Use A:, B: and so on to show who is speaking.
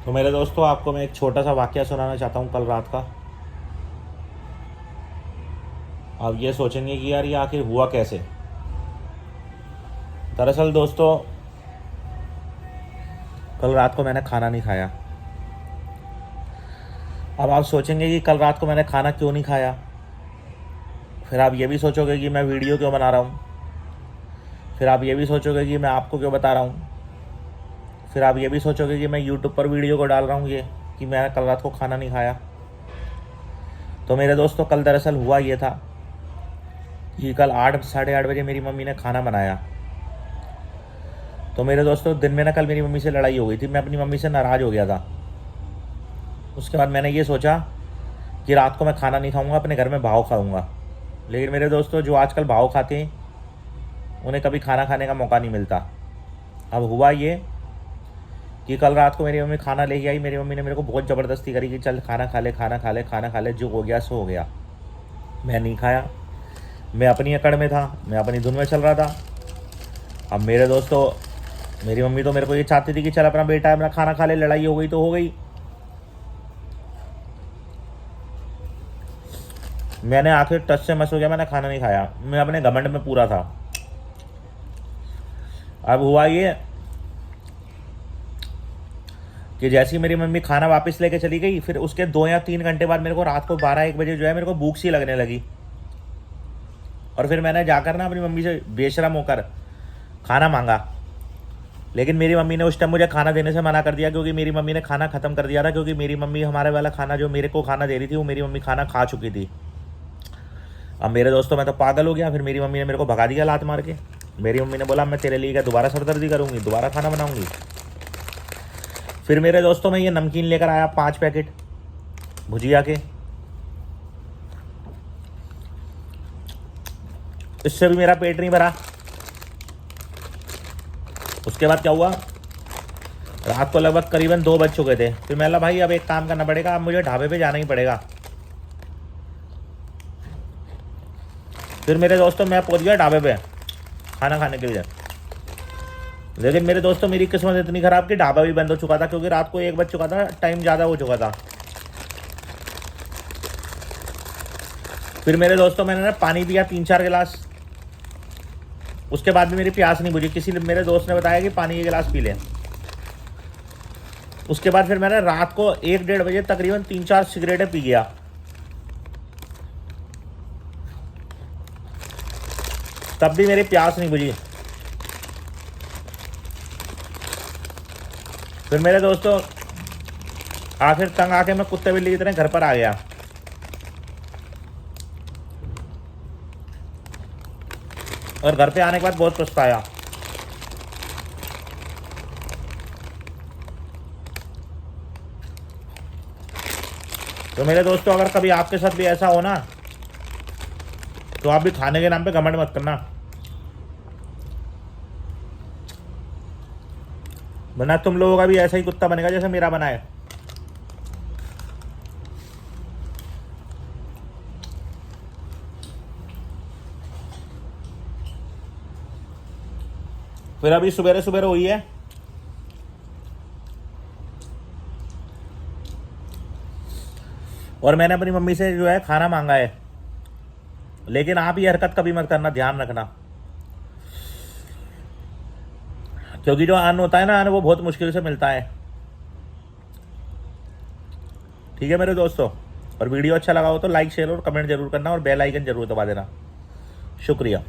A: तो मेरे दोस्तों, आपको मैं एक छोटा सा वाकया सुनाना चाहता हूँ कल रात का। आप ये सोचेंगे कि यार ये आखिर हुआ कैसे। दरअसल दोस्तों, कल रात को मैंने खाना नहीं खाया। अब आप सोचेंगे कि कल रात को मैंने खाना क्यों नहीं खाया। फिर आप ये भी सोचोगे कि मैं वीडियो क्यों बना रहा हूँ। फिर आप ये भी सोचोगे कि मैं आपको क्यों बता रहा हूँ। फिर आप ये भी सोचोगे कि मैं यूट्यूब पर वीडियो को डाल रहा हूँ ये कि मैंने कल रात को खाना नहीं खाया। तो मेरे दोस्तों, कल दरअसल हुआ ये था कि कल 8 साढ़े 8 बजे मेरी मम्मी ने खाना बनाया। तो मेरे दोस्तों, दिन में ना कल मेरी मम्मी से लड़ाई हो गई थी। मैं अपनी मम्मी से नाराज़ हो गया था। उसके बाद मैंने ये सोचा कि रात को मैं खाना नहीं खाऊंगा, अपने घर में भाव खाऊंगा। लेकिन मेरे दोस्तों, जो आजकल भाव खाते हैं उन्हें कभी खाना खाने का मौका नहीं मिलता। अब हुआ ये कि कल रात को मेरी मम्मी खाना लेके आई। मेरी मम्मी ने मेरे को बहुत ज़बरदस्ती करी कि चल खाना खा ले, खाना खा ले, खाना खा ले। जो हो गया सो हो गया। मैं नहीं खाया। मैं अपनी अकड़ में था, मैं अपनी धुन में चल रहा था। अब मेरे दोस्तों, मेरी मम्मी तो मेरे को ये चाहती थी कि चल अपना बेटा है, अपना खाना खा ले, लड़ाई हो गई तो हो गई। मैंने आखिर टच से मस हो गया, मैंने खाना नहीं खाया। मैं अपने घमंड में पूरा था। अब हुआ ये कि जैसे ही मेरी मम्मी खाना वापस लेके चली गई, फिर उसके 2 या 3 घंटे बाद मेरे को रात को 12-1 बजे जो है मेरे को भूख सी लगने लगी। और फिर मैंने जाकर ना अपनी मम्मी से बेशरम होकर खाना मांगा। लेकिन मेरी मम्मी ने उस टाइम मुझे खाना देने से मना कर दिया, क्योंकि मेरी मम्मी ने खाना ख़त्म कर दिया था। क्योंकि मेरी मम्मी हमारे वाला खाना जो मेरे को खाना दे रही थी वो मेरी मम्मी खाना खा चुकी थी। अब मेरे दोस्तों, मैं तो पागल हो गया। फिर मेरी मम्मी ने मेरे को भगा दिया लात मार के। मेरी मम्मी ने बोला, मैं तेरे लिए क्या दोबारा सरदर्दी करूँगी, दोबारा खाना बनाऊँगी। फिर मेरे दोस्तों, मैं ये नमकीन लेकर आया 5 पैकेट भुजिया के। इससे भी मेरा पेट नहीं भरा। उसके बाद क्या हुआ, रात को लगभग करीबन 2 बज चुके थे। फिर मैं बोला, भाई अब एक काम करना पड़ेगा, अब मुझे ढाबे पे जाना ही पड़ेगा। फिर मेरे दोस्तों, मैं पहुंच गया ढाबे पे खाना खाने के लिए। लेकिन मेरे दोस्तों, मेरी किस्मत इतनी ख़राब कि ढाबा भी बंद हो चुका था, क्योंकि रात को 1 बज चुका था, टाइम ज़्यादा हो चुका था। फिर मेरे दोस्तों, मैंने ना पानी पिया 3-4 गिलास। उसके बाद भी मेरी प्यास नहीं बुझी। किसी ने, मेरे दोस्त ने बताया कि पानी के गिलास पी ले। उसके बाद फिर मैंने रात को 1-1:30 बजे तकरीबन 3-4 सिगरेटें पी गया। तब भी मेरी प्यास नहीं बुझी। फिर मेरे दोस्तों, आखिर तंग आके मैं कुत्ते बिल्ली की तरह घर पर आ गया। और घर पे आने के बाद बहुत पछताया। तो मेरे दोस्तों, अगर कभी आपके साथ भी ऐसा हो ना, तो आप भी खाने के नाम पे घमंड मत करना, वरना तुम लोगों का भी ऐसा ही कुत्ता बनेगा जैसे मेरा बना है। फिर अभी सुबह सुबह हुई है, और मैंने अपनी मम्मी से जो है खाना मांगा है। लेकिन आप ये हरकत कभी मत करना, ध्यान रखना। क्योंकि जो अन्न होता है ना, अन्न वो बहुत मुश्किल से मिलता है। ठीक है मेरे दोस्तों, और वीडियो अच्छा लगा हो तो लाइक, शेयर और कमेंट जरूर करना, और बेल आइकन जरूर दबा देना। शुक्रिया।